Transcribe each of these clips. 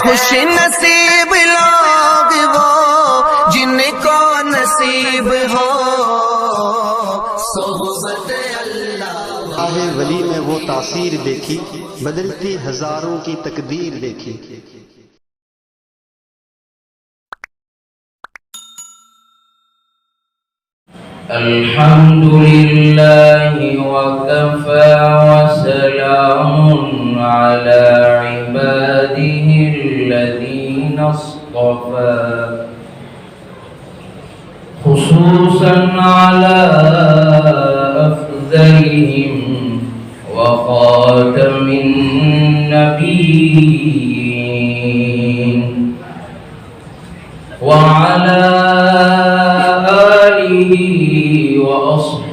خوش نصیب لوگ وہ جن کو نصیب ہو صحبت اللہ۔ راہ ولی میں وہ تاثیر دیکھی، بدلتی ہزاروں کی تقدیر دیکھی۔ الحمد لله وكفى وسلام على عباده الذين اصطفى خصوصا على أفضلهم وخاتم النبيين وعلى آله وأصحابه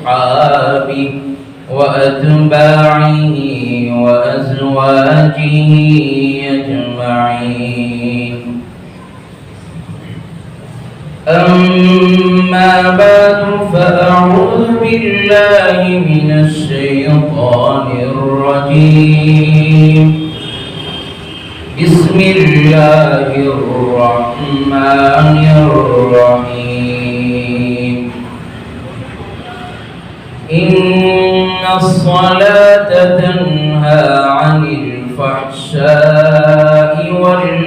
وأتباعه وأزواجه أجمعين. أما بعد فأعوذ بالله من الشيطان الرجيم. بسم الله الرحمن الرحيم. إن الصلاة تنهى عن الفحشاء والمنكر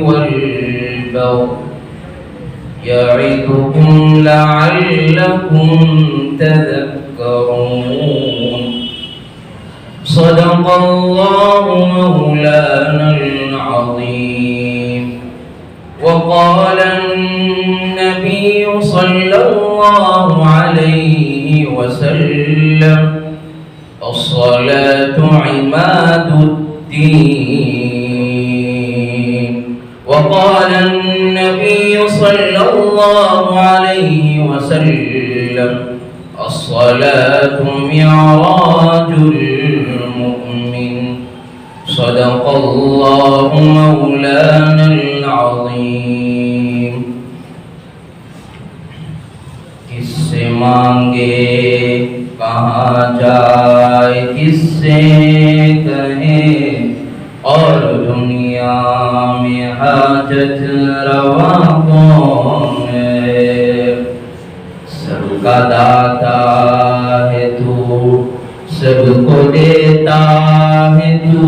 والبغي يعظكم لعلكم تذكرون. صدق الله مولانا العظيم. وقال النبي صلى الله عليه وسلم الصلاة عماد الدين. وقال النبي صلى الله عليه وسلم الصلاة معراج المؤمن. صدق الله مولانا العظيم. کس سے مانگے کہاں جائے، کس سے کہے اور دنیا میں حاجت روا کون ہے. سب کا داتا ہے تو، سب کو دیتا ہے تو،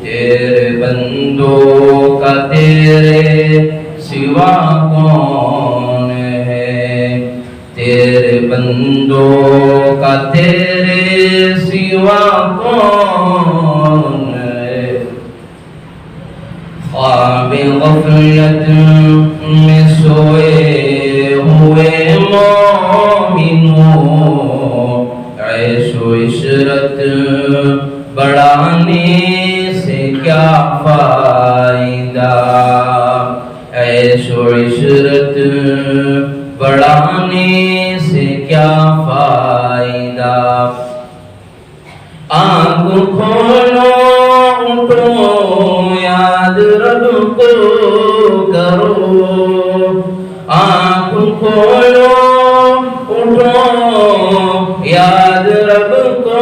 تیرے بندوں کا تیرے سوا کون ہے. تیرے بندوں کا تیرے سوا کون ہے. خواب غفلت میں سوئے ہوئے مومنوں، عیش و عشرت بڑھانے سے کیا فائدہ. عیش و عشرت بڑھانے سے کیا فائدہ. آنکھ کھولو اٹھو یاد رب کو کرو. آنکھ کھولو اٹھو یاد رب کو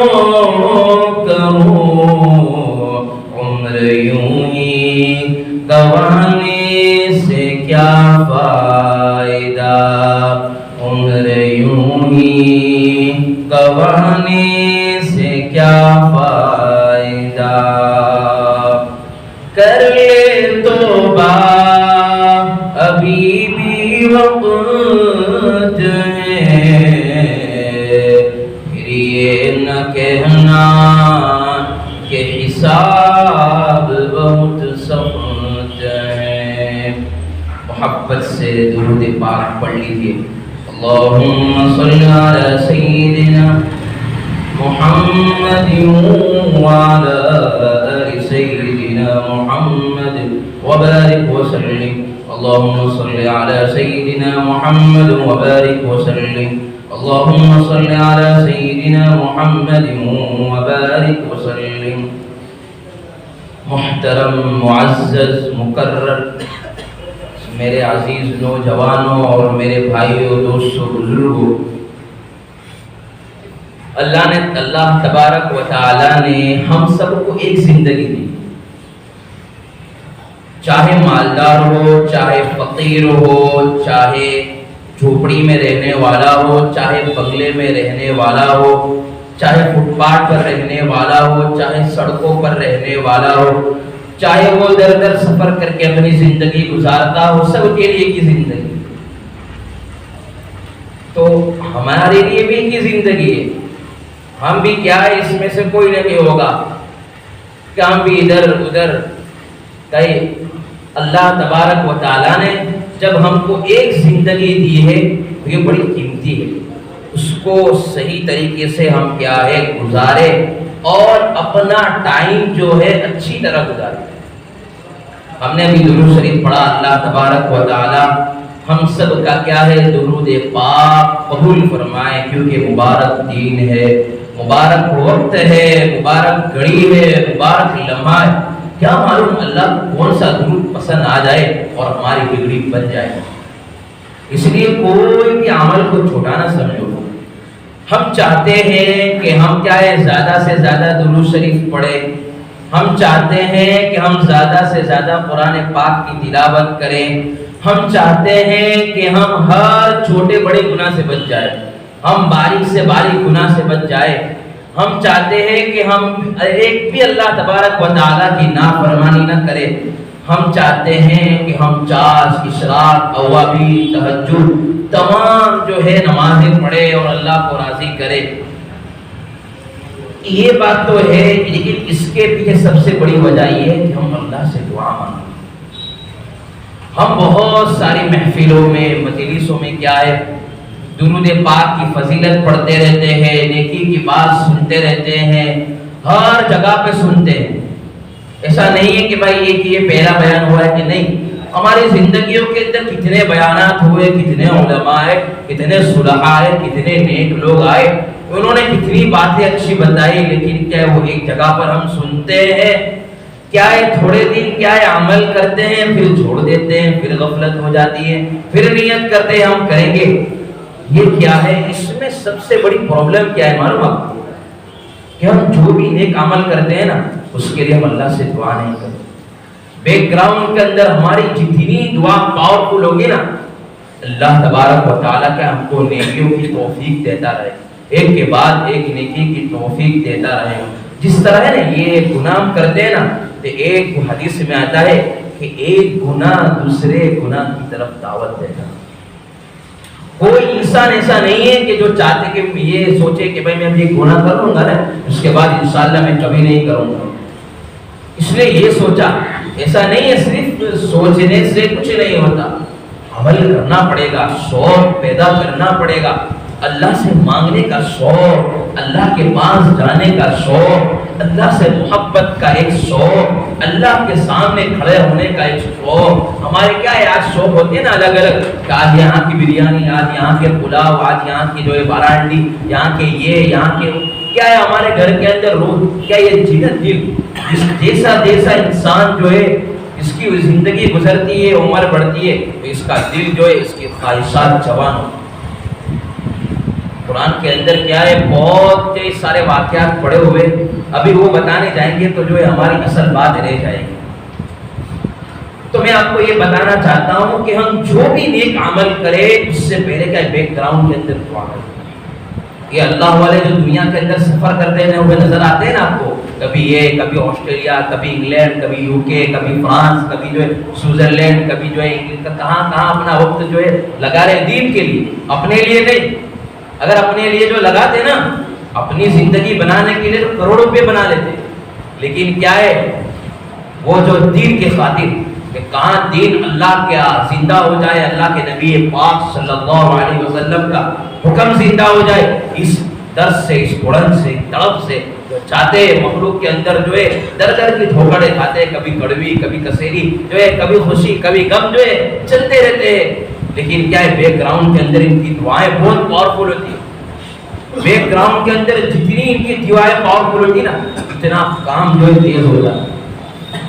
کرو. عمر یوں ہی گنوانے سے کیا فائدہ. عمر یوں ہی گنوانے سے کیا فائدہ. کر لے توبہ ابھی بھی وقت ہے. پھر یہ نہ کہنا کہ حساب بہت سخت ہے. محبت سے درود پاک پڑھ لیجیے. اللہم صلی علی سیدنا محمد وعلی آل سیدنا محمد وبارک وسلم. اللہم صلی علی سیدنا محمد وبارک وسلم. اللہم صلی علی سیدنا محمد وبارک وسلم. محترم معزز مکرر میرے عزیز نوجوانوں اور میرے بھائیوں دوستوں بزرگوں، اللہ تبارک و تعالی نے ہم سب کو ایک زندگی دی، چاہے مالدار ہو، چاہے فقیر ہو، چاہے جھوپڑی میں رہنے والا ہو، چاہے بنگلے میں رہنے والا ہو، چاہے فٹ پاتھ پر رہنے والا ہو، چاہے سڑکوں پر رہنے والا ہو، چاہے وہ در در سفر کر کے اپنی زندگی گزارتا ہو، سب کے لیے ایک ہی زندگی۔ تو ہمارے لیے بھی ایک ہی زندگی ہے، ہم بھی کیا ہے، اس میں سے کوئی نہیں ہوگا کہ ہم بھی ادھر ادھر کہیں۔ اللہ تبارک و تعالیٰ نے جب ہم کو ایک زندگی دی ہے تو یہ بڑی قیمتی ہے، اس کو صحیح طریقے سے ہم کیا ہے گزارے اور اپنا ٹائم جو ہے اچھی طرح گزارے۔ ہم نے ابھی درود شریف پڑھا، اللہ تبارک و تعالیٰ ہم سب کا کیا ہے درود پاک قبول فرمائے، کیونکہ مبارک دین ہے، مبارک وقت ہے، مبارک گھڑی ہے، مبارک لمحہ ہے۔ کیا معلوم اللہ کون سا درود پسند آ جائے اور ہماری بگڑی بن جائے۔ اس لیے کوئی بھی عمل کو چھوٹا نہ سمجھو۔ ہم چاہتے ہیں کہ ہم کیا ہے زیادہ سے زیادہ درود شریف پڑھیں، ہم چاہتے ہیں کہ ہم زیادہ سے زیادہ قرآن پاک کی تلاوت کریں، ہم چاہتے ہیں کہ ہم ہر چھوٹے بڑے گناہ سے بچ جائیں، ہم باریک سے باریک گناہ سے بچ جائیں، ہم چاہتے ہیں کہ ہم ایک بھی اللہ تبارک و تعالیٰ کی نافرمانی نہ کریں، ہم چاہتے ہیں کہ ہم چاش، اشراق، اوابین، تہجد تمام جو ہے نمازیں پڑھیں اور اللہ کو راضی کرے۔ یہ بات تو ہے، لیکن اس کے پیچھے سب سے بڑی وجہ یہ ہے کہ ہم اللہ سے دعا مانگیں۔ ہم بہت ساری محفلوں میں، مجلسوں میں کیا ہے درود پاک کی فضیلت پڑھتے رہتے ہیں، نیکی کی بات سنتے رہتے ہیں، ہر جگہ پہ سنتے ہیں۔ ایسا نہیں ہے کہ بھائی یہ پہلا بیان ہوا ہے کہ نہیں، ہماری زندگیوں کے اندر کتنے بیانات ہوئے، کتنے علماء آئے، کتنے صلحاء آئے، کتنے نیک لوگ آئے، انہوں نے کتنی باتیں اچھی بتائی، لیکن کیا وہ ایک جگہ پر ہم سنتے ہیں، کیا ہے تھوڑے دن کیا ہے عمل کرتے ہیں، پھر چھوڑ دیتے ہیں، پھر غفلت ہو جاتی ہے، پھر نیت کرتے ہیں ہم کریں گے۔ یہ کیا ہے، اس میں سب سے بڑی پرابلم کیا ہے معلوم آپ کو، کہ ہم جو بھی نیک عمل کرتے ہیں نا اس کے لیے ہم اللہ سے دعا نہیں کرتے۔ بیک گراؤنڈ کے اندر ہماری جتنی دعا پاورفل ہوگی نا، اللہ تبارک و تعالیٰ کا ہم کو نیکیوں کی توفیق دیتا رہے، ایک کے بعد ایک نیکی کی توفیق دیتا رہے۔ جس طرح ہے نا یہ گناہ کرتے ہیں نا، تو ایک حدیث میں آتا ہے کہ ایک گناہ دوسرے گناہ کی طرف دعوت دیتا۔ کوئی انسان ایسا نہیں ہے کہ جو چاہتے کہ یہ سوچے کہ بھائی میں اب یہ گناہ کر لوں گا نا اس کے بعد انشاءاللہ میں کبھی نہیں کروں گا، اس لیے یہ سوچا۔ ایسا نہیں ہے، صرف سوچنے سے کچھ نہیں ہوتا، عمل کرنا پڑے گا، شوق پیدا کرنا پڑے گا، اللہ سے مانگنے کا شوق، اللہ کے پاس جانے کا شوق، اللہ سے محبت کا ایک شوق، اللہ کے سامنے کھڑے ہونے کا ایک شوق۔ ہمارے کیا ہے آج شوق ہوتے ہیں نا الگ الگ، کہ آج یہاں کی بریانی، آج یہاں کے پلاؤ، آج یہاں کی جو ہے بارانڈی، یہاں کے یہ، یہاں کے کیا ہے ہمارے گھر کے اندر روز کیا یہ دل جیسا جیسا انسان جو ہے اس کی زندگی گزرتی ہے، عمر بڑھتی ہے، تو اس کا دل جو ہے اس کی خواہشات جوان ہوتی ہے۔ قرآن کے اندر کیا ہے بہت سارے واقعات پڑے ہوئے، ابھی وہ بتانے جائیں گے تو جو ہے ہماری اصل بات رہ جائے گی۔ تو میں آپ کو یہ بتانا چاہتا ہوں کہ ہم جو بھی نیک عمل کریں اس سے پہلے کیا بیک گراؤنڈ کے اندر دعا کریں۔ یہ اللہ والے جو دنیا کے اندر سفر کرتے ہیں وہ نظر آتے ہیں نا آپ کو، کبھی یہ، کبھی آسٹریلیا، کبھی انگلینڈ، کبھی یو کے، کبھی فرانس، کبھی جو ہے سوئٹزرلینڈ، کبھی جو ہے کہاں کہاں اپنا وقت جو ہے لگا رہے دین کے لیے، اپنے لیے نہیں۔ اگر اپنے لیے جو لگاتے نا اپنی زندگی بنانے کے لیے تو کروڑوں روپے بنا لیتے، لیکن کیا ہے وہ جو دین کے خاطر کہ کہاں دین اللہ کا زندہ ہو جائے، اللہ کے نبی پاک صلی اللہ علیہ وسلم کا حکم زندہ ہو جائے، اس درد سے، اس بڑھن سے، تڑپ سے جو چاہتے ہیں مخلوق کے اندر جو ہے در در کی دھوکڑے کھاتے ہیں، کبھی کڑوی، کبھی کسیری، جو ہے کبھی خوشی، کبھی غم جو ہے چلتے رہتے ہیں، لیکن کیا ہے بیک گراؤنڈ کے اندر ان کی دعائیں بہت پاورفل ہوتی ہیں۔ بیک گراؤنڈ کے اندر جتنی ان کی دعائیں پاورفل ہوتی نا اتنا کام جو ہے تیز ہو جاتا ہے۔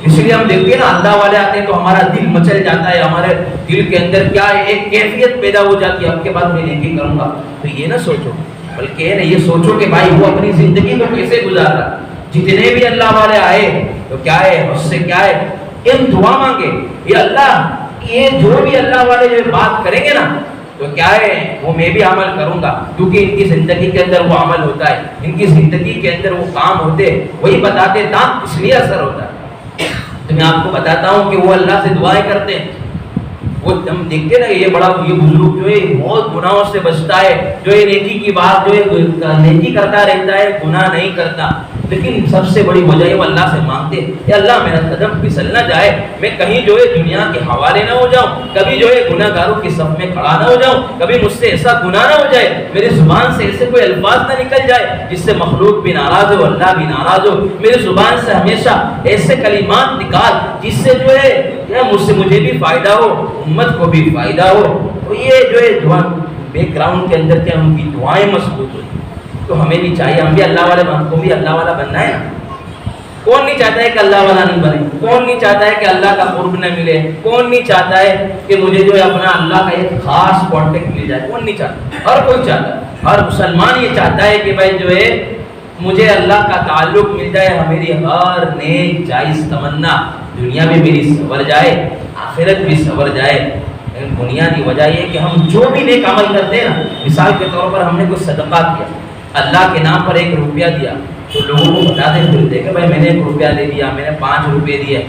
اس لیے ہم دیکھتے ہیں نا اللہ والے آتے ہیں تو ہمارا دل مچل جاتا ہے، ہمارے دل کے اندر کیا ہے ایک کیفیت پیدا ہو جاتی ہے، اب کے بعد میں نیکی کروں گا۔ تو یہ نہ سوچو بلکہ یہ سوچو کہ بھائی وہ اپنی زندگی کو کیسے گزار رہا. جتنے بھی اللہ والے آئے تو کیا ہے اس سے کیا ہے ان دعا مانگے یہ اللہ یہ جو بھی اللہ والے جو بات کریں گے نا تو کیا ہے وہ میں بھی عمل کروں گا, کیونکہ ان کی زندگی کے اندر وہ عمل ہوتا ہے, ان کی زندگی کے اندر وہ کام ہوتے, وہی بتاتے تھا اس لیے اثر ہوتا ہے. تو میں آپ کو بتاتا ہوں کہ وہ اللہ سے دعائیں کرتے ہیں. وہ ہم دیکھتے نا یہ بڑا یہ بزرگ جو ہے بہت گناہوں سے بچتا ہے, جو یہ نیکی کی بات جو ہے نیکی کرتا رہتا ہے, گناہ نہیں کرتا. لیکن سب سے بڑی وجہ ہے وہ اللہ سے مانگتے کہ اللہ میرا قدم پھسل نہ جائے, میں کہیں جو ہے دنیا کے حوالے نہ ہو جاؤں, کبھی جو ہے گناہ گاروں کی صف میں کھڑا نہ ہو جاؤں, کبھی مجھ سے ایسا گناہ نہ ہو جائے, میری زبان سے ایسے کوئی الفاظ نہ نکل جائے جس سے مخلوق بھی ناراض ہو, اللہ بھی ناراض ہو. میری زبان سے ہمیشہ ایسے کلمات نکال جس سے جو ہے مجھ سے مجھے بھی فائدہ ہو, امت کو بھی فائدہ ہو. تو یہ جو ہے دعا بیک گراؤنڈ کے اندر کیا ان کی دعائیں مضبوط ہوتی. تو ہمیں بھی چاہیے, ہم بھی اللہ والے ہم کو بھی اللہ والا بننا ہے نا. کون نہیں چاہتا ہے کہ اللہ والا نہیں بنے, کون نہیں چاہتا ہے کہ اللہ کا قرب نہ ملے, کون نہیں چاہتا ہے کہ مجھے جو ہے اپنا اللہ کا ایک خاص کانٹیکٹ مل جائے, کون نہیں چاہتا, ہر کوئی چاہتا ہے. ہر مسلمان یہ چاہتا ہے کہ بھائی جو ہے مجھے اللہ کا تعلق مل جائے, میری ہر نیک جائز تمنا دنیا میں میری سنور جائے, آخرت بھی سنور جائے. بنیادی وجہ یہ کہ ہم جو بھی نیک عمل کرتے ہیں نا, مثال کے طور پر ہم نے کوئی صدقہ کیا, اللہ کے نام پر 1 روپیہ دیا, تو لوگوں کو بتاتے پھرتے کہ بھائی میں نے 1 روپیہ دے دیا, میں نے 5 روپے دیے.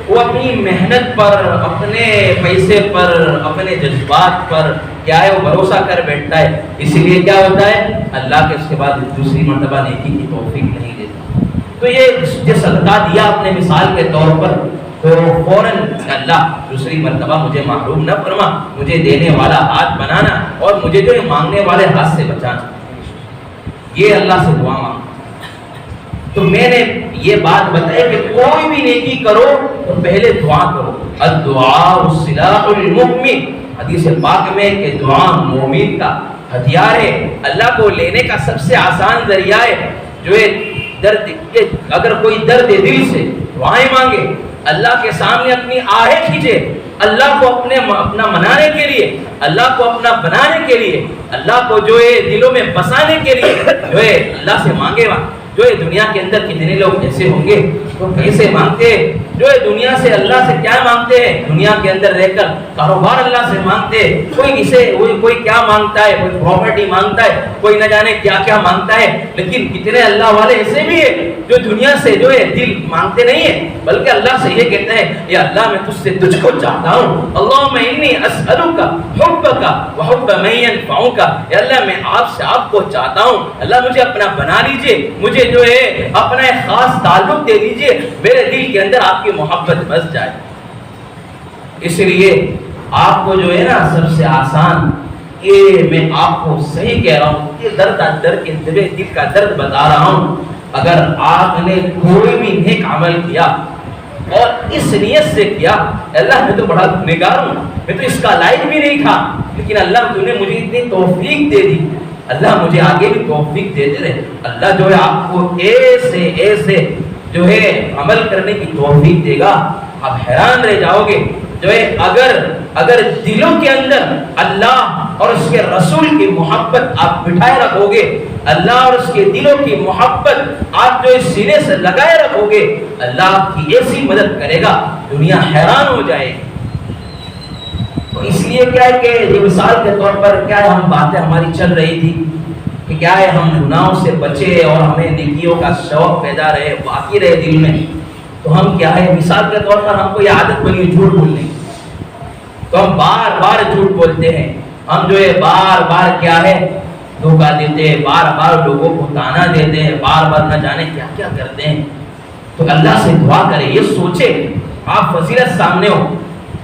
وہ اپنی محنت پر, اپنے پیسے پر, اپنے جذبات پر کیا ہے وہ بھروسہ کر بیٹھتا ہے. اسی لیے کیا ہوتا ہے اللہ کے اس کے بعد دوسری مرتبہ نیکی کی توفیق نہیں دیتا. تو یہ صدقہ دیا اپنے مثال کے طور پر, تو فوراً اللہ دوسری مرتبہ مجھے محروم نہ فرما, مجھے دینے والا ہاتھ بنانا اور مجھے جو مانگنے والے ہاتھ سے بچانا. یہ اللہ سے دعا مانگ. تو میں نے یہ بات بتائی کہ کوئی بھی نیکی کرو تو پہلے دعا کرو. الدعاء سلاح المؤمن, حدیث پاک میں کہ دعا مومن کا ہتھیار ہے, اللہ کو لینے کا سب سے آسان ذریعہ ہے. جو ہے درد, اگر کوئی درد دل سے دعائیں مانگے, اللہ کے سامنے اپنی آہیں کھینچے, اللہ کو اپنا منانے کے لیے, اللہ کو اپنا بنانے کے لیے, اللہ کو جو ہے دلوں میں بسانے کے لیے جو ہے اللہ سے مانگے. جو ہے دنیا کے اندر کتنے لوگ ایسے ہوں گے تو کیسے مانگتے ہیں, جو ہے دنیا سے اللہ سے کیا مانگتے ہیں, دنیا کے اندر رہ کر کاروبار اللہ سے مانگتے ہیں. کوئی کیا مانگتا ہے, کوئی پراپرٹی مانگتا ہے, کوئی نہ جانے کیا کیا مانگتا ہے. لیکن کتنے اللہ والے ایسے بھی ہیں جو دنیا سے جو ہے دل مانگتے نہیں ہیں, بلکہ اللہ سے یہ کہتے ہیں یا اللہ میں تجھ کو چاہتا ہوں, اللہم انی اسألک حبک وحب من ینفعک, یا اللہ میں آپ کو چاہتا ہوں, اللہ مجھے اپنا بنا لیجئے, مجھے جو ہے اپنا ایک خاص تعلق دے دیجئے, میرے دل کے اندر آپ کی محبت بس جائے. اس لیے آپ کو جو ہے نا سب سے آسان, یہ میں آپ کو صحیح کہہ رہا ہوں, یہ درد کے دل کا درد بتا رہا ہوں. اگر آپ نے کوئی بھی نیک عمل کیا اور اس نیت سے کیا, اللہ میں تو بڑا گنہگار ہوں, میں تو اس کا لائق بھی نہیں تھا, لیکن اللہ تو نے مجھے اتنی توفیق دے دی, اللہ مجھے آگے بھی توفیق دیتے رہے. اللہ جو ہے آپ کو ایسے جو ہے عمل کرنے کی توفیق دے گا, آپ حیران رہ جاؤ گے. جو ہے اگر دلوں کے اندر اللہ اور اس کے رسول کی محبت آپ بٹھائے رکھو گے, اللہ اور اس کے دلوں کی محبت آپ جو اس سینے سے لگائے رکھو گے, اللہ آپ کی ایسی مدد کرے گا دنیا حیران ہو جائے گی. تو اس لیے کیا ہے کہ یہ مثال کے طور پر کیا ہے ہم باتیں ہماری چل رہی تھی کہ کیا ہے ہم گناہوں سے بچے اور ہمیں نیکیوں کا شوق پیدا رہے, باقی رہے دل میں. تو ہم کیا ہے مثال کے طور پر ہم کو یہ عادت بنی جھوٹ بولنے کی, تو ہم بار بار جھوٹ بولتے ہیں, ہم جو ہے بار بار کیا ہے دھوکہ دیتے ہیں, بار بار لوگوں کو تانا دیتے ہیں, بار بار نہ جانے کیا کیا کرتے ہیں. تو اللہ سے دعا کرے, یہ سوچے آپ فضیلت سامنے ہو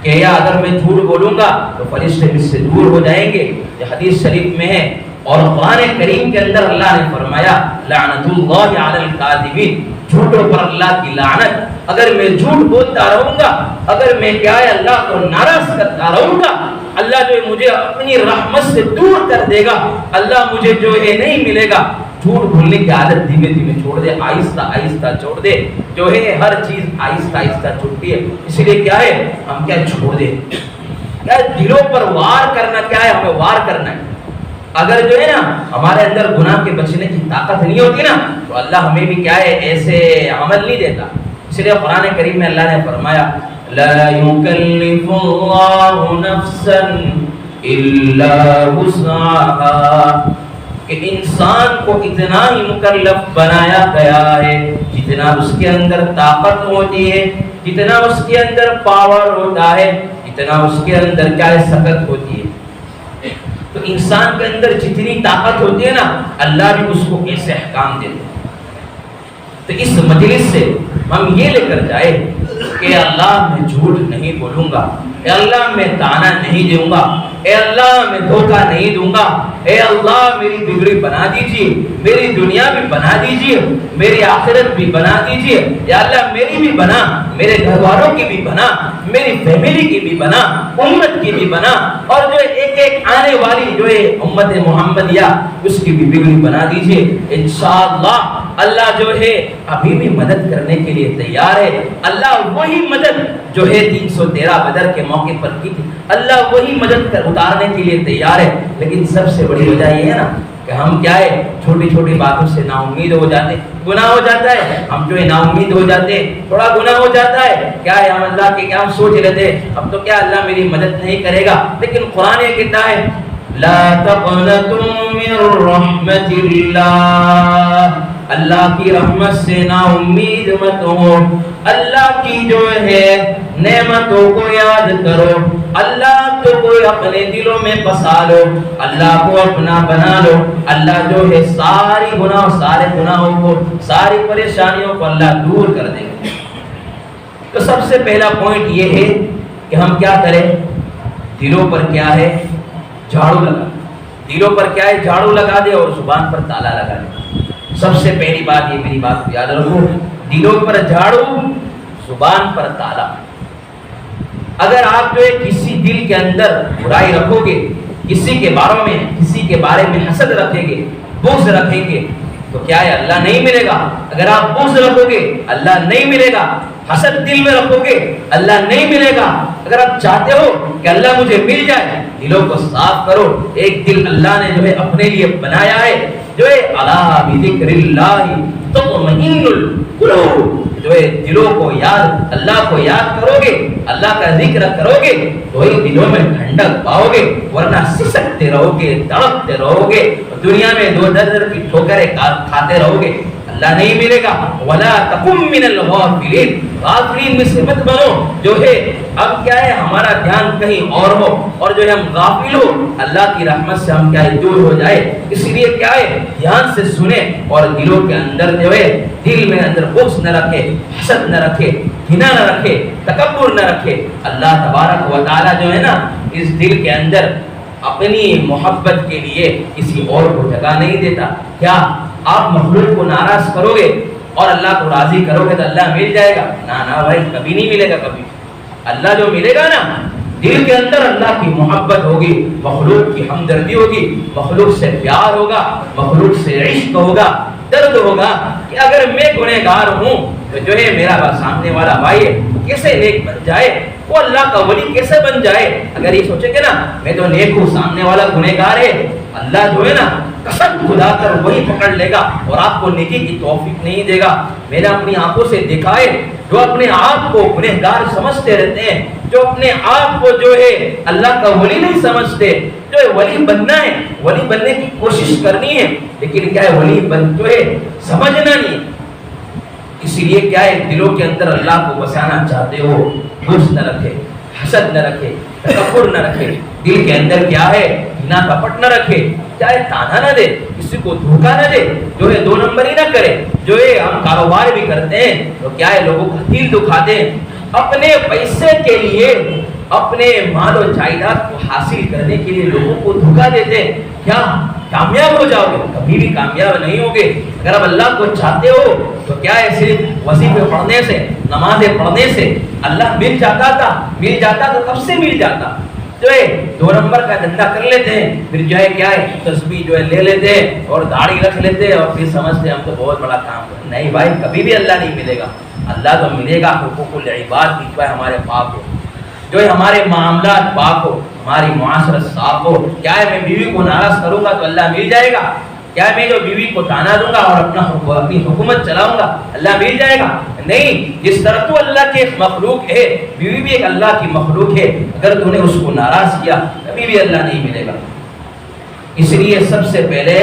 کہ یا اگر میں جھوٹ بولوں گا تو فرشتے مجھ سے دور ہو جائیں گے. یہ حدیث شریف میں ہے, اور قرآن کریم کے اندر اللہ نے فرمایا لعنت اللہ علی الکاذبین, جھوٹوں پر اللہ کی لعنت. اگر میں جھوٹ بولتا رہوں گا, اگر میں کیا ہے اللہ کو ناراض کرتا رہوں گا, اللہ جو ہے مجھے اپنی رحمت سے دور کر دے گا, اللہ مجھے جو ہے نہیں ملے گا. جھوٹ بولنے کی عادت دھیمے دھیمے چھوڑ دے, آہستہ آہستہ چھوڑ دے. جو ہے ہر چیز آہستہ آہستہ چھوٹتی ہے. اس لیے کیا ہے ہم کیا چھوڑ دیں, کیا دلوں پر وار کرنا, کیا ہے ہمیں وار کرنا ہے. اگر جو ہے نا ہمارے اندر گناہ کے بچنے کی طاقت نہیں ہوتی نا تو اللہ ہمیں بھی کیا ہے ایسے عمل نہیں دیتا. اس لیے قرآن کریم میں اللہ نے فرمایا لا یکلف اللہ نفسا الا وسعها کہ انسان کو اتنا ہی مکلف بنایا گیا ہے جتنا اس کے اندر طاقت ہوتی ہے, جتنا اس کے اندر پاور ہوتا ہے, جتنا اس کے اندر کیا ہے سکت ہوتی ہے. تو انسان کے اندر جتنی طاقت ہوتی ہے نا اللہ بھی اس کو ایسے احکام دیتے ہیں. تو اس مجلس سے ہم یہ لے کر جائے کہ اللہ میں جھوٹ نہیں بولوں گا, اے اللہ میں تانا نہیں دوں گا, اے اللہ میں دھوکہ نہیں دوں گا, اے اللہ میری بگڑی بنا دیجیے, میری دنیا بھی بنا دیجیے, میری آخرت بھی بنا دیجیے, یا اللہ میری بھی بنا, میرے گھر والوں کی بھی بنا, میری فیملی کی بھی بنا, امت کی بھی بنا, اور جو ایک ایک آنے والی جو ہے امت محمدیہ اس کی بھی بگڑی بنا دیجیے. انشاءاللہ اللہ جو ہے ابھی بھی مدد کرنے کے لیے تیار ہے. اللہ وہی مدد جو ہے 313 بدر کے موقع پر کی تھی, اللہ وہی مدد کر اتارنے کے لیے تیار ہے. لیکن سب سے بڑی وجہ یہ ہے نا کہ ہم کیا ہے چھوٹی چھوٹی باتوں سے نا امید ہو جاتے, گناہ ہو جاتا ہے, ہم جو ہے نا امید ہو جاتے, تھوڑا گناہ ہو جاتا ہے, کیا ہے ہم اللہ کے کیا ہم سوچ لیتے اب تو کیا اللہ میری مدد نہیں کرے گا. لیکن قرآن یہ کہتا ہے لا تقنطوا من رحمت اللہ, اللہ کی رحمت سے نا امید مت ہو, اللہ کی جو ہے نعمتوں کو یاد کرو, اللہ تو کوئی اپنے دلوں میں بسا لو, اللہ کو اپنا بنا لو. اللہ جو ہے ساری گناہ سارے گناہوں کو ساری پریشانیوں کو اللہ دور کر دے گا. تو سب سے پہلا پوائنٹ یہ ہے کہ ہم کیا کریں, دلوں پر کیا ہے جھاڑو لگا, دلوں پر کیا ہے جھاڑو لگا دے اور زبان پر تالا لگا دے. سب سے پہلی بات یہ میری بات کو یاد رکھو, دلوں پر جھاڑو زبان پر تالا. اگر آپ جو ہے کسی دل کے اندر برائی رکھو گے, کسی کے بارے میں حسد رکھیں گے, بغض رکھیں گے, تو کیا ہے اللہ نہیں ملے گا. اگر آپ بغض رکھو گے اللہ نہیں ملے گا, حسد دل میں رکھو گے اللہ نہیں ملے گا. اگر آپ چاہتے ہو کہ اللہ مجھے مل جائے, دلوں کو صاف کرو. ایک دل اللہ نے جو ہے اپنے لیے بنایا ہے جو ہے الا بذکر اللہ تطمئن القلوب, جو ہے دلوں کو یاد, اللہ کو یاد کرو گے, اللہ کا ذکر کرو گے تو ہی دلوں میں ٹھنڈک پاؤ گے, ورنہ سسکتے رہو گے, تڑپتے رہو گے, دنیا میں دو در کی ٹھوکریں کھاتے رہو گے, اللہ نہیں ملے گا. ولا تکم من الغافلین, غافلین میں سے مت بنو جو ہے اب کیا ہے ہمارا دھیان کہیں اور ہو اور جو ہے ہم غافل ہو, اللہ کی رحمت سے ہم کیا ہے دور ہو جائے. اس لیے کیا ہے دھیان سے سنیں اور دلوں کے اندر جو ہے دل میں اندر بغض نہ رکھے, حسد نہ رکھے, گھنا نہ رکھے, تکبر نہ رکھے. اللہ تبارک و تعالی جو ہے نا اس دل کے اندر اپنی محبت کے لیے کسی اور کو جگہ نہیں دیتا. کیا آپ مخلوق کو ناراض کرو گے اور اللہ کو راضی کرو گے تو اللہ مل جائے گا؟ نہ بھائی, کبھی نہیں ملے گا. کبھی اللہ جو ملے گا نا دل کے اندر اللہ کی محبت ہوگی, مخلوق کی ہمدردی ہوگی, مخلوق سے پیار ہوگا, مخلوق سے عشق ہوگا, درد ہوگا کہ اگر میں گنہگار ہوں تو جو ہے میرا سامنے والا بھائی ہے کیسے نیک بن جائے, وہ اللہ کا ولی کیسے بن جائے. اگر یہ سوچے کہ نا میں تو نیک ہوں, سامنے والا گنہگار ہے, اللہ جو ہے نا قسم خدا کر وہی پکڑ لے گا اور آپ کو نیکی کی توفیق نہیں دے گا. میں نے اپنی آنکھوں سے دیکھا ہے جو اپنے آپ کو گنہگار سمجھتے رہتے ہیں, جو اپنے آپ کو جو ہے اللہ کا ولی نہیں سمجھتے, جو ہے ولی بننا ہے, ولی بننے کی کوشش کرنی ہے, لیکن کیا ہے ولی بن جو ہے سمجھنا نہیں. اسی لیے کیا ہے دلوں کے اندر اللہ کو بسانا چاہتے ہو, بغض نہ رکھے, حسد نہ رکھے, تکبر نہ رکھے, دل کے اندر کیا ہے گھنا کپٹ نہ رکھے, چاہے تانا نہ دے, کسی کو دھوکا نہ دے, جو ہے دو نمبری نہ کرے. جو ہے ہم کاروبار بھی کرتے ہیں تو کیا ہے لوگوں کا دل دکھاتے ہیں, اپنے پیسے کے لیے, اپنے مال و جائیداد کو حاصل کرنے کے لیے لوگوں کو دھوکا دیتے ہیں. کیا کامیاب ہو جاؤ گے؟ کبھی بھی کامیاب نہیں ہوگے. اگر آپ اللہ کو چاہتے ہو تو کیا ہے صرف وظیفے پڑھنے سے, نمازیں پڑھنے سے اللہ مل جاتا تھا, مل جاتا تو کب سے مل جاتا. جو ہے دو نمبر کا دھندا کر لیتے ہیں, پھر جو ہے کیا ہے تسبیح جو ہے لے لیتے ہیں اور داڑھی رکھ لیتے ہیں اور پھر سمجھتے ہیں ہم تو بہت بڑا کام کریں. نہیں بھائی, کبھی بھی اللہ نہیں ملے گا. اللہ تو ملے گا حقوق العباد کی جو ہے ہمارے پاک ہو. جو ہے ہمارے معاملات پاک ہو، ہماری معاشرت صاف ہو. کیا ہے میں بیوی کو ناراض کروں گا تو اللہ مل جائے گا؟ کیا میں جو بیوی کو تانا دوں گا اور اپنی حکومت چلاؤں گا اللہ مل جائے گا؟ نہیں. جس طرح تو اللہ کے ایک مخلوق ہے، بیوی بھی ایک اللہ کی مخلوق ہے. اگر تو نے اس کو ناراض کیا کبھی بھی اللہ نہیں ملے گا. اس لیے سب سے پہلے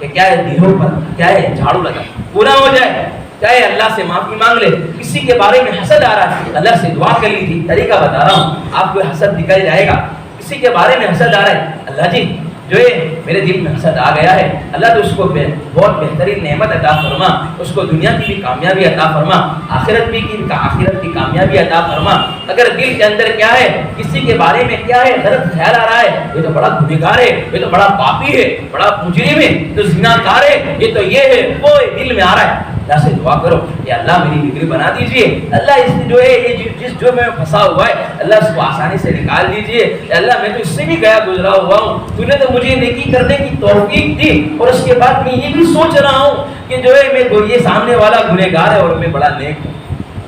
کہ کیا ہے دلوں پر کیا ہے جھاڑو لگا، پورا ہو جائے. کیا ہے اللہ سے معافی مانگ لے. کسی کے بارے میں حسد آ رہا ہے اللہ سے دعا کر لی تھی. طریقہ بتا رہا ہوں، آپ کو حسد نکل جائے گا. کسی کے بارے میں حسد آ رہا ہے، اللہ جی جو ہے میرے دل میں حسد آ گیا ہے، اللہ تو اس کو بہت بہترین نعمت عطا فرما، اس کو دنیا کی بھی کامیابی عطا فرما، آخرت کی کامیابی عطا فرما. اگر دل کے اندر کیا ہے کسی کے بارے میں کیا ہے غلط خیال آ رہا ہے، یہ تو بڑا گنہگار ہے، یہ تو بڑا پاپی ہے، بڑا مجرم ہے، یہ تو زناکار ہے، یہ تو یہ ہے وہ دل میں آ رہا ہے، اللہ سے دعا کرو کہ اللہ میری بگڑی بنا دیجئے. اللہ اس جو ہے یہ جس جو میں پھنسا ہوا ہے اللہ اس کو آسانی سے نکال دیجئے. اللہ میں تو اس سے بھی گیا گزرا ہوا ہوں، تو نے تو مجھے نیکی کرنے کی توفیق دی اور اس کے بعد میں یہ بھی سوچ رہا ہوں کہ جو ہے میں یہ سامنے والا گنہگار ہے اور میں بڑا نیک ہوں.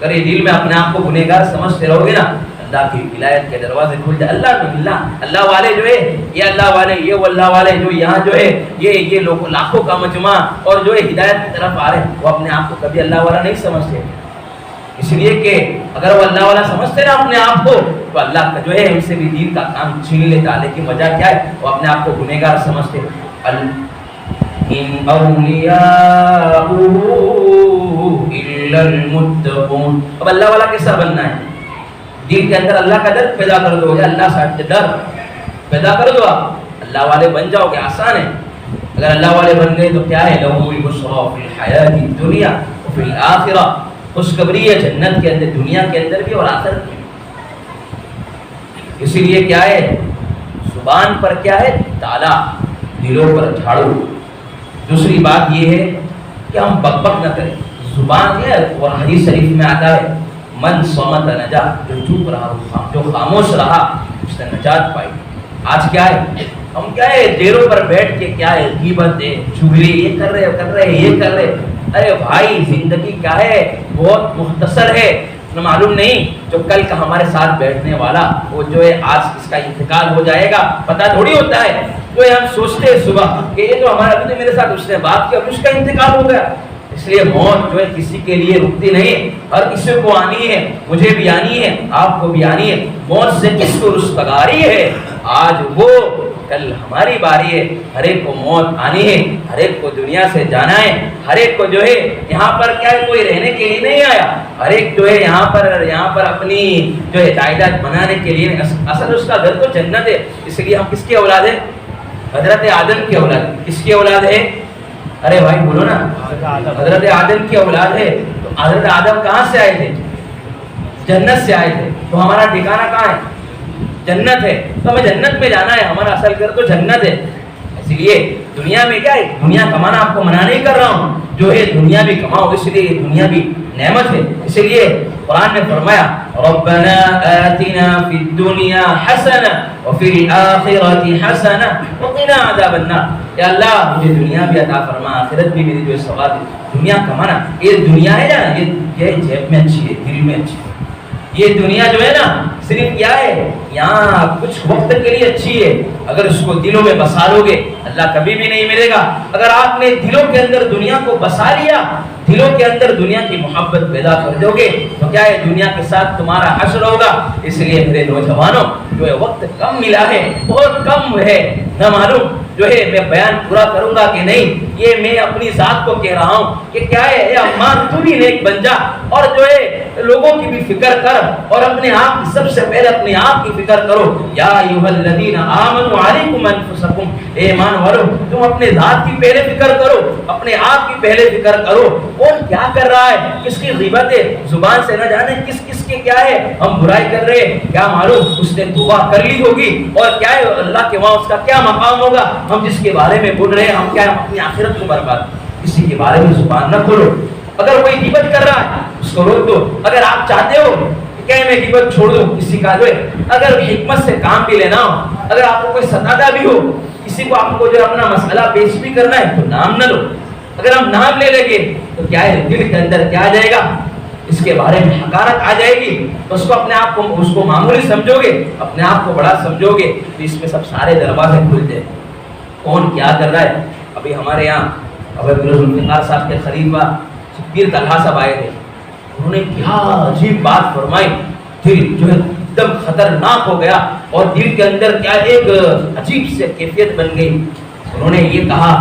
اگر یہ دل میں اپنے آپ کو گنہگار سمجھتے رہو گے نا اللہ کی ولایت کے دروازے کھل جائے. اللہ والے جو ہے یہ اللہ والے یہ وہ اللہ والے جو یہاں جو ہے یہ لوگ لاکھوں کا مجمع اور جو ہے ہدایت کی طرف آ رہے ہیں وہ اپنے آپ کو کبھی اللہ والا نہیں سمجھتے. اس لیے کہ اگر وہ اللہ والا سمجھتے نا اپنے آپ کو تو اللہ کا جو ہے ان سے بھی دین کا کام چھین لیتا. لیکن وجہ کیا ہے وہ اپنے آپ کو گنہگار سمجھتے. ان اولیاء الا المتقون. اب اللہ والا کیسا بننا ہے؟ دل کے اندر اللہ کا ڈر پیدا کر دو. اللہ سے ڈر پیدا کر دو، آپ اللہ والے بن جاؤ گے. آسان ہے. اگر اللہ والے بن گئے تو کیا ہے لہو البشریٰ فی الحیاۃ الدنیا وفی الآخرہ. خوشخبری ہے جنت کے اندر، دنیا کے اندر بھی اور آخرت میں. اسی لیے کیا ہے زبان پر کیا ہے تالا، دلوں پر جھاڑو. دوسری بات یہ ہے کہ ہم بک بک نہ کریں. زبان ہے اور حدیث شریف میں آتا ہے من صمت نجا، جو چپ رہا جو خاموش رہا اس نے نجات پائی. آج کیا ہے ہم کیا ہے دیروں پر بیٹھ کے کیا ہے غیبت ہے چغلی یہ کر رہے یہ کر رہے. ارے بھائی زندگی کیا ہے بہت مختصر ہے. معلوم نہیں جو کل کا ہمارے ساتھ بیٹھنے والا وہ جو ہے آج اس کا انتقال ہو جائے گا پتہ تھوڑی ہوتا ہے. جو ہے ہم سوچتے ہیں صبح کہ یہ جو ہمارا ابھی میرے ساتھ اس نے بات کیا اس کا انتقال ہو گیا. اس لیے موت جو ہے کسی کے لیے رکتی نہیں، ہر کسی کو آنی ہے. مجھے بھی آنی ہے، آپ کو بھی آنی ہے. موت سے کس کو رستگاری ہے آج وہ کل ہماری باری ہے. ہر ایک کو موت آنی ہے، ہر ایک کو دنیا سے جانا ہے. ہر ایک کو جو ہے یہاں پر کیا ہے کوئی رہنے کے لیے نہیں آیا. ہر ایک جو ہے یہاں پر اپنی جو ہے جائیداد بنانے کے لیے. اصل اس کا گھر تو جنت ہے. اس لیے ہم کس کی اولاد ہیں؟ حضرت آدم کی اولاد. کس کی اولاد ہے؟ ارے بھائی بولو نا. حضرت آدم کی اولاد ہے. تو حضرت آدم کہاں سے آئے تھے؟ جنت سے آئے تھے. تو ہمارا ٹھکانہ کہاں ہے؟ جنت ہے. تو ہمیں جنت میں جانا ہے. ہمارا اصل گھر تو جنت ہے. اس لیے دنیا میں کیا ہے دنیا کمانا آپ کو منع نہیں کر رہا ہوں، جو ہے دنیا بھی کماؤ. اس لیے دنیا بھی نعمت ہے. اس لیے قرآن نے فرمایا ربنا آتنا فی الدنیا حسنہ وفی الآخرۃ حسنہ وقنا عذاب النار. یا اللہ مجھے دنیا بھی عطا فرما آخرت بھی میری جو ثواب ہے. دنیا کمانا یہ دنیا ہے نا یہ جیب میں اچھی ہے دل میں اچھی ہے. یہ دنیا جو ہے نا صرف کیا ہے یہاں کچھ وقت کے لیے اچھی ہے. اگر اس کو دلوں میں بسا لو گے اللہ کبھی بھی نہیں ملے گا. اگر آپ نے دلوں کے اندر دنیا کو بسا لیا، دلوں کے اندر دنیا کی محبت پیدا کر دو گے تو کیا ہے دنیا کے ساتھ تمہارا حشر ہوگا. اس لیے میرے نوجوانوں جو ہے وقت کم ملا ہے، بہت کم ہے. نہ معلوم جو ہے میں بیان پورا کروں گا کہ نہیں. یہ میں اپنی ذات کو کہہ رہا ہوں کہ کیا ہے اے اماں تو بھی نیک بن جا اور جو ہے لوگوں کی بھی فکر کر اور اپنے آپ کی سب سے پہلے اپنے آپ کی فکر کرو. یا ایھا الذین آمنوا علیکم انفسکم. اے ایمان والو تم اپنے ذات کی پہلے فکر کرو، اپنے آپ کی پہلے فکر کرو. کون کیا کر رہا ہے، کس کی غیبت ہے، زبان سے نہ جانے کس کس کے کیا ہے ہم برائی کر رہے ہیں. کیا معلوم اس نے توبہ کر لی ہوگی اور کیا ہے اللہ کے وہاں اس کا کیا مقام ہوگا. ہم جس کے بارے میں بول رہے ہیں ہم کیا اپنی آخرت کو برباد. کسی کے بارے میں زبان نہ کھولو. اگر کوئی غیبت کر رہا ہے اس کو روک دو. اگر آپ چاہتے ہو کہ میں غیبت چھوڑ دوں کسی کا جو ہے اگر حکمت سے کام بھی لینا ہو، اگر آپ کو کوئی ستاتا بھی ہو، کسی کو آپ کو جو اپنا مسئلہ پیش بھی کرنا ہے تو نام نہ لو. اگر ہم نام لے لیں گے تو کیا ہے دل کے اندر کیا آ جائے گا اس کے بارے میں حقارت آ جائے گی تو اس کو اپنے آپ کو اس کو معمولی سمجھو گے, اپنے آپ کو بڑا سمجھو گے, تو اس میں سب سارے دروازے کھل جائیں. کون کیا کر رہا ہے؟ ابھی ہمارے یہاں ابو ذوالفقار صاحب کے خلیفہ شبیر طلحہ صاحب آئے تھے, انہوں نے کیا عجیب بات فرمائی, دل جو ہے ایک دم خطرناک ہو گیا اور دل کے اندر کیا ایک عجیب سے کیفیت بن گئی. انہوں نے یہ کہا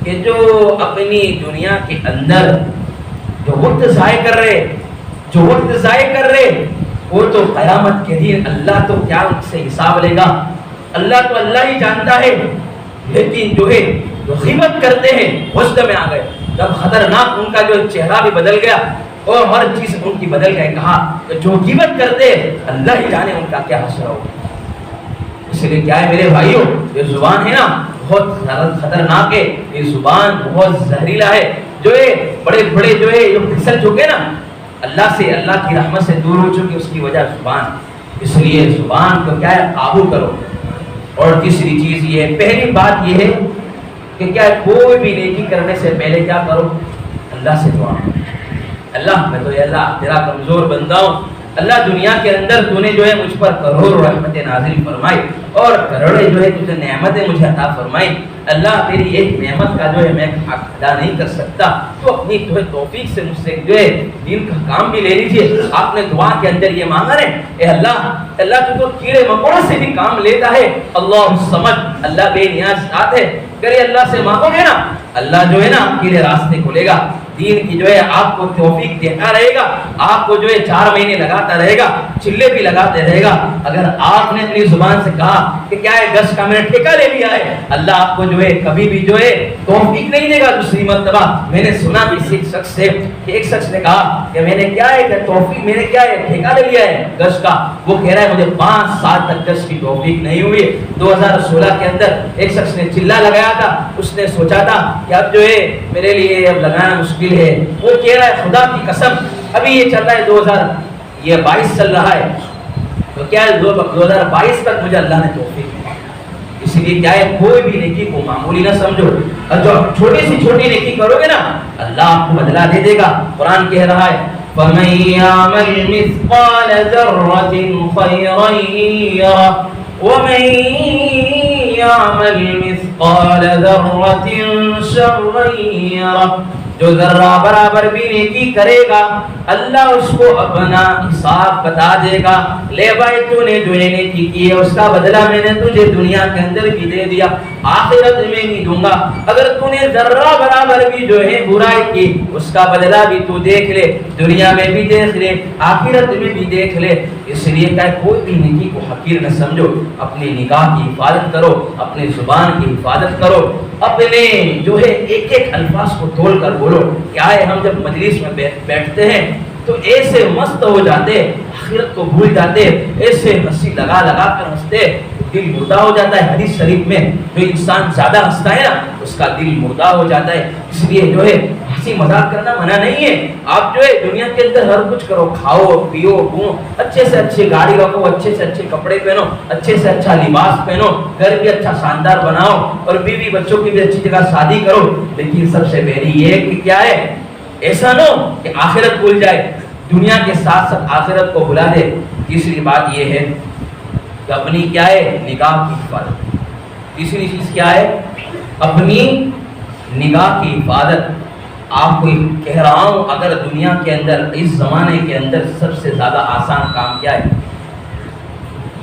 کہ جو اپنی دنیا کے اندر جو وقت ضائع کر رہے وہ تو قیامت کے دن اللہ تو کیا ان سے حساب لے گا, اللہ تو اللہ ہی جانتا ہے. لیکن جو ہے جو غیبت کرتے ہیں غصہ میں آ گئے, جب خطرناک ان کا جو چہرہ بھی بدل گیا اور ہر چیز ان کی بدل گئی. کہا کہ جو غیبت کرتے ہیں اللہ ہی جانے ان کا کیا حشر ہوگا. اس لیے کیا ہے میرے بھائیوں, یہ زبان ہے نا بہت خطرناک ہے, یہ زبان بہت زہریلا ہے. جو ہے بڑے بڑے جو ہے جو پھسل چکے نا اللہ سے, اللہ کی رحمت سے دور ہو چکے, اس کی وجہ زبان. اس لیے زبان کو کیا ہے قابو کرو. اور تیسری چیز یہ ہے, پہلی بات یہ ہے کہ کیا کوئی بھی نیکی کرنے سے پہلے کیا کرو, اللہ سے دعا. اللہ میں تو اللہ تیرا کمزور بندہ ہوں, اللہ دنیا کے اندر تو نے جو ہے مجھ پر کروڑ رحمتیں نازل فرمائی اور کروڑے جو ہے تجھے نعمتیں مجھے عطا فرمائی. اللہ تیری ایک نعمت کا جو ہے میں حق ادا نہیں کر سکتا, تو اپنی جو ہے توفیق سے مجھ سے جو ہے دین کا کام بھی لے لیجیے. آپ نے دعا کے اندر یہ مانگا ہے, اے اللہ تو کیڑے مکوڑے سے بھی کام لیتا ہے. اللہ الصمد, اللہ بے نیاز ذات ہے. کرے اللہ سے مانگو گے نا, اللہ جو ہے نا آپ کے لیے راستے کھولے گا. دین کی جو ہے آپ کو توفیق دیتا رہے گا, آپ کو جو ہے 4 مہینے لگاتا رہے گا, چلے بھی لگاتے رہے گا. اگر آپ نے اپنی زبان سے کہا کہ کیا ہے گز کا میں نے ٹھیکہ لے لیا ہے, اللہ آپ کو جو ہے کبھی بھی جو ہے توفیق نہیں دے گا دوسری مرتبہ. میں نے سنا بھی اسی شخص سے کہ ایک شخص نے کہا کہ میں نے کیا ہے کہ توفیق میں نے کیا ہے ٹھیکہ لے لیا ہے گز کا. وہ کہہ رہا ہے مجھے 5 سال تک گز کی توفیق نہیں ہوئی. 2016 کے اندر ایک شخص نے چلا لگایا تھا, اس نے سوچا تھا کہ اب جو ہے میرے لیے اب لگانا مشکل ہے. وہ کہہ رہا ہے خدا کی قسم ابھی یہ چل رہا ہے 2022 چل رہا ہے, تو کیا ہے 2022 تک مجھے اللہ نے توفیق دی. اس لیے کیا ہے کوئی بھی نیکی کو معمولی نہ سمجھو, اور جو چھوٹی سی چھوٹی نیکی کرو گے نا اللہ آپ کو بدلہ دے دے گا. قرآن کہہ رہا ہے فَمَن يَعْمَلْ مِثْقَالَ ذَرَّةٍ خَيْرًا يَرَهُ وَمَن يَعْمَلْ مِثْقَالَ ذَرَّةٍ شَرًّا يَرَهُ. جو ذرہ برابر بھی نیکی کرے گا اللہ اس کو اپنا حساب بتا دے گا. لے بھائی تو نے جو نیکی کی ہے اس کا بدلہ میں نے تجھے دنیا کے اندر بھی دے دیا, آخرت میں نہیں دوں گا. اگر تو نے ذرہ برابر بھی جو ہے برائی کی اس کا بدلہ بھی تو دیکھ لے, دنیا میں بھی دیکھ لے, آخرت میں بھی دیکھ لے. اس لیے کہ کوئی بھی نیکی کو حقیر نہ سمجھو, اپنی نگاہ کی حفاظت کرو, اپنی زبان کی حفاظت کرو, اپنے جو ہے ایک ایک الفاظ کو تول کر بولو. کیا ہے ہم جب مجلس میں بیٹھتے ہیں تو ایسے مست ہو جاتے, آخرت کو بھول جاتے, ایسے ہنسی لگا لگا کر ہنستے, دل مردہ ہو جاتا ہے. حدیث شریف میں جو انسان زیادہ ہنستا ہے نا اس کا دل مردہ ہو جاتا ہے. اس لیے جو ہے ہنسی مذاق کرنا منع نہیں ہے. آپ جو ہے دنیا کے اندر ہر کچھ کرو, کھاؤ پیو گھومو, اچھے سے اچھی گاڑی رکھو, اچھے سے اچھے کپڑے پہنو, اچھے سے اچھا لباس پہنو, گھر بھی اچھا شاندار بناؤ اور بیوی بچوں کی بھی اچھی جگہ شادی کرو. لیکن سب سے پہلی یہ کہ کیا ہے ایسا نہ ہو کہ آخرت بھول جائے, دنیا کے ساتھ ساتھ آخرت کو بھلا دے. تیسری بات یہ ہے کہ اپنی کیا ہے نگاہ کی حفاظت. تیسری چیز کیا ہے اپنی نگاہ کی حفاظت. آپ کو کہہ رہا ہوں اگر دنیا کے اندر اس زمانے کے اندر سب سے زیادہ آسان کام کیا ہے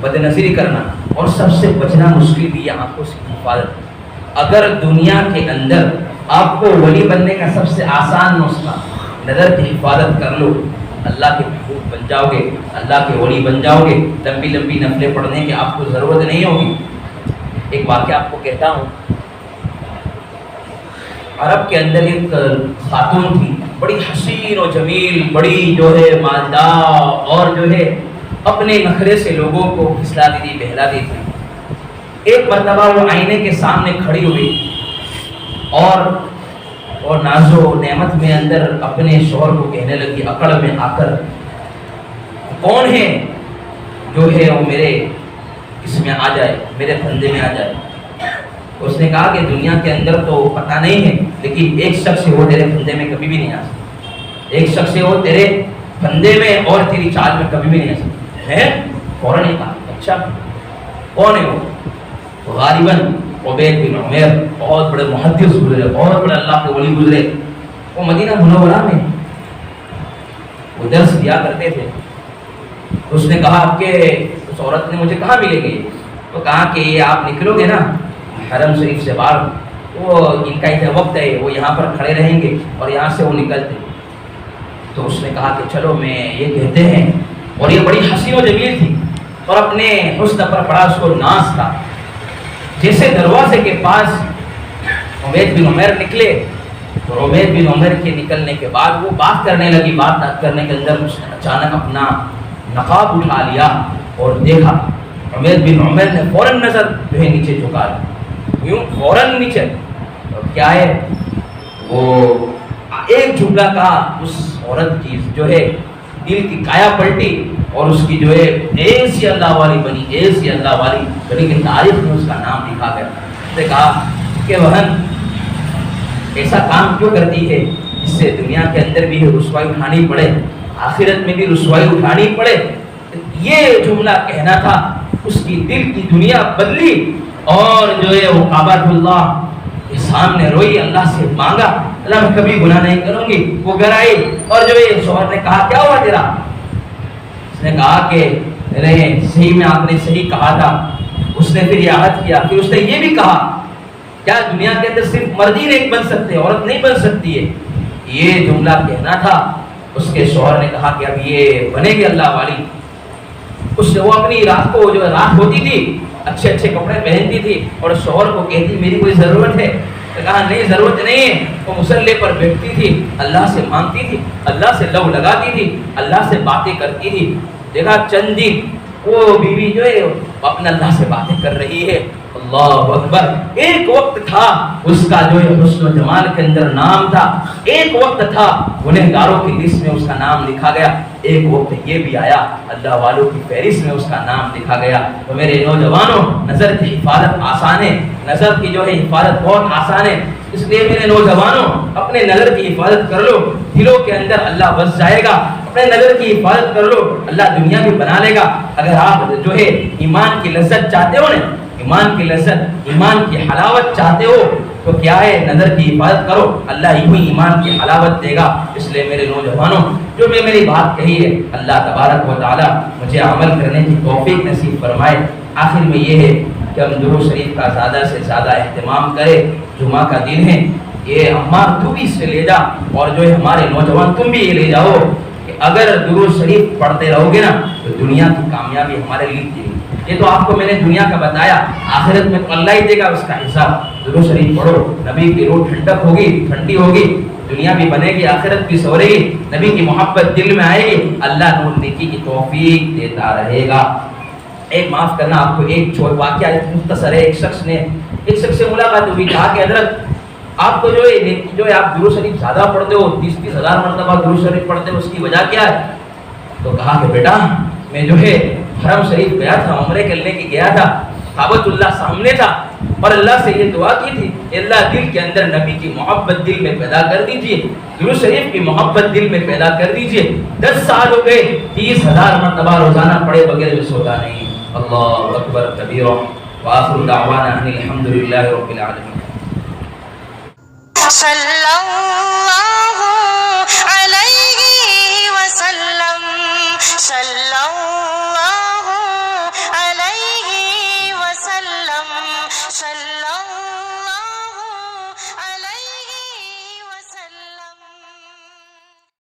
بد نظری کرنا, اور سب سے بچنا مشکل بھی ہے آنکھوں سے حفاظت. اگر دنیا کے اندر آپ کو ولی بننے کا سب سے آسان نسخہ نظر کی حفاظت کر لو, اللہ کے محبوب بن جاؤ گے, اللہ کے ولی بن جاؤ گے. لمبی لمبی نفلیں پڑھنے کی آپ کو ضرورت نہیں ہوگی. ایک واقعہ آپ کو کہتا ہوں. عرب کے اندر ایک خاتون تھی, بڑی حسین و جمیل, بڑی جو ہے مالدار, اور جو ہے اپنے نخرے سے لوگوں کو پھسلاتی تھی, بہلاتی تھی. ایک مرتبہ وہ آئینے کے سامنے کھڑی ہوئی اور ناز و نعمت میں اندر اپنے شوہر کو کہنے لگی, اکڑ میں آ کر, کون ہے جو ہے وہ میرے اس میں آ جائے, میرے پھندے میں آ جائے. اس نے کہا کہ دنیا کے اندر تو پتہ نہیں ہے, لیکن ایک شخص وہ تیرے پھندے میں کبھی بھی نہیں آ سکتا. ایک شخص وہ تیرے پھندے میں اور تیری چال میں کبھی بھی نہیں آ سکتا ہے. فوراً ہی کہا اچھا کون ہے وہ؟ غالباً عبید بن عمیر بہت بڑے محدث گزرے, بہت بڑے اللہ کے ولی گزرے. وہ مدینہ منورہ میں وہ درس دیا کرتے تھے. اس نے کہا کہ اس عورت نے مجھے کہاں ملیں گے؟ تو کہا کہ یہ آپ نکلو گے نا حرم شریف سے باہر, وہ ان کا ادھر وقت ہے, وہ یہاں پر کھڑے رہیں گے اور یہاں سے وہ نکلتے. تو اس نے کہا کہ چلو میں یہ کہتے ہیں, اور یہ بڑی حسین و جمیل تھی اور اپنے حسن پر بڑا اس کو ناز تھا. جیسے دروازے کے پاس عبید بن عمیر نکلے اور عبید بن عمیر کے نکلنے کے بعد وہ بات کرنے لگی. بات کرنے کے اندر اس نے اچانک اپنا نقاب اٹھا لیا اور دیکھا. عبید بن عمیر نے فوراً نظر جو ہے نیچے جھکا دی, یوں فوراً نیچے. اور کیا ہے وہ ایک جملہ کہا, اس عورت کی جو ہے دل کی کایا پلٹی اور اس کی جو ہے ایسی اللہ والی بنی, ایسی اللہ والی بنی کہ تاریخ میں اس کا نام لکھا گیا. اس نے کہا کہ بہن ایسا کام کیوں کرتی ہے جس سے دنیا کے اندر بھی رسوائی اٹھانی پڑے, آخرت میں بھی رسوائی اٹھانی پڑے. یہ جملہ کہنا تھا. اس کی دل کی دنیا بدلی اور جو ہے وہ کعبۃ اللہ کے سامنے روئی, اللہ سے مانگا اللہ میں کبھی گناہ نہیں کروں گی. وہ گھر آئی اور جو ہے شوہر نے کہا کیا ہوا تیرا؟ اس نے کہا کہ نہیں صحیح میں آپ نے صحیح کہا تھا. اس نے پھر یہ عہد کیا. پھر اس نے یہ بھی کہا کیا دنیا کے اندر صرف مرد ہی نہیں بن سکتے, عورت نہیں بن سکتی ہے؟ یہ جملہ کہنا تھا. اس کے شوہر نے کہا کہ اب یہ بنے گی اللہ والی. اس نے وہ اپنی رات کو جو رات ہوتی تھی اچھے اچھے کپڑے پہنتی تھی اور شوہر کو کہتی میری کوئی ضرورت ہے؟ کہا نہیں ضرورت نہیں ہے. وہ مصلی پر بیٹھتی تھی, اللہ سے مانگتی تھی, اللہ سے لو لگاتی تھی, اللہ سے باتیں کرتی تھی. دیکھا چند دن وہ بیوی جو ہے اپنے اللہ سے باتیں کر رہی ہے. اللہ اکبر. ایک وقت تھا اس کا جو ہے حسن و جمال کے اندر نام تھا, ایک وقت تھا گنہگاروں کی لسٹ میں اس کا نام لکھا گیا, ایک وقت یہ بھی آیا اللہ والوں کی فہرست میں اس کا نام لکھا گیا. تو میرے نوجوانوں نظر کی حفاظت آسان ہے, نظر کی جو ہے حفاظت بہت آسان ہے. اس لیے میرے نوجوانوں اپنے نظر کی حفاظت کر لو, دلوں کے اندر اللہ بس جائے گا. اپنے نظر کی حفاظت کر لو, اللہ دنیا بھی بنا لے گا. اگر آپ جو ہے ایمان کی لذت چاہتے ہو نا, ایمان کی لذت, ایمان کی حلاوت چاہتے ہو تو کیا ہے نظر کی حفاظت کرو, اللہ یوں ہی ایمان کی حلاوت دے گا. اس لیے میرے نوجوانوں جو میں میری بات کہی ہے اللہ تبارک و تعالی مجھے عمل کرنے کی توفیق نصیب فرمائے. آخر میں یہ ہے کہ ہم درود شریف کا زیادہ سے زیادہ اہتمام کریں. جمعہ کا دن ہے, یہ عمار تو بھی اس سے لے جا اور جو ہے ہمارے نوجوان تم بھی یہ لے جاؤ کہ اگر درود شریف پڑھتے رہو گے نا تو دنیا کی کامیابی ہمارے لیے تھی. یہ تو آپ کو میں نے دنیا کا بتایا, آخرت میں تو اللہ ہی دے گا اس کا حساب. درود شریف پڑھو, نبی کی روح ٹھنڈک ہوگی, ٹھنڈی ہوگی, دنیا بھی بنے گی, آخرت بھی سورے گی, نبی کی محبت دل میں آئے گی, اللہ نور نیکی کی توفیق دیتا رہے گا. ایک معاف کرنا آپ کو, ایک چھوٹا واقعہ مختصر ہے. ایک شخص سے ملاقات ہوئی, کہا کہ حضرت آپ کو جو ہے آپ درود شریف زیادہ پڑھتے ہو, 30-30 ہزار مرتبہ درود شریف پڑھتے ہو, اس کی وجہ کیا ہے؟ تو کہا کہ بیٹا میں جو ہے حرم شریف گیا تھا, عمرے کرنے کی گیا تھا, کعبۃ اللہ سامنے تھا اور اللہ سے یہ دعا کی تھی اللہ دل کے اندر نبی کی محبت دل میں پیدا کر دیجیے, درود شریف کی محبت دل میں پیدا کر دیجیے. 10 سال ہو گئے, 30,000 مرتبہ روزانہ پڑھے بغیر میں سوتا نہیں. اللہ اکبر کبیرہ. وآخر دعوانا ان الحمدللہ رب العالمین. صلی اللہ